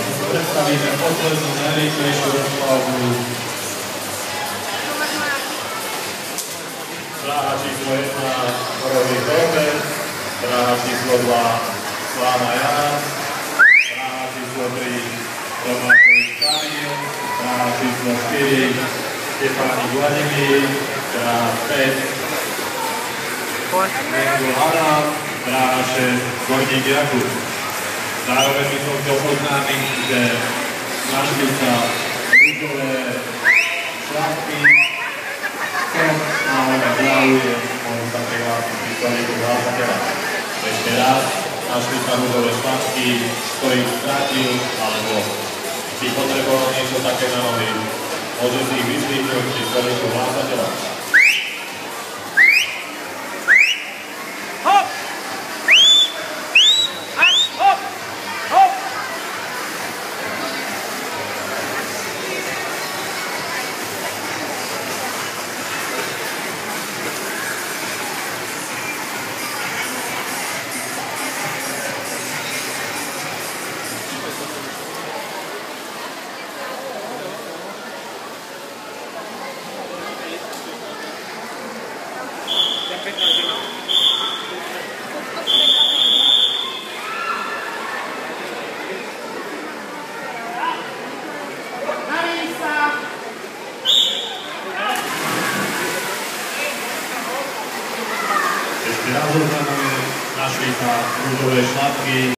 Predstavíme poslednú najrýchlejšiu rozplavbu. Dráha číslo 1 Borový Robert, dráha číslo 2 Sláva Jan, dráha číslo 3 Tomášovič Kamil, dráha číslo 4 Štefánik Vladimír, dráha 5 Mengul Adam, dráha 6 Gorník Jakub. Zároveň by som chcel oznámiť, že našli sa rúžové šľapky, kto náhoda záujem, môžu sa prihlásiť pri stolíku hlásateľa. Ešte raz, našli sa rúžové šľapky, kto ich stratil, alebo by potreboval niečo také na nohy, môže si ich vyzvýknuť pri stolíku hlásateľa. Ešte raz oznámime, našli sa rúžové šľapky.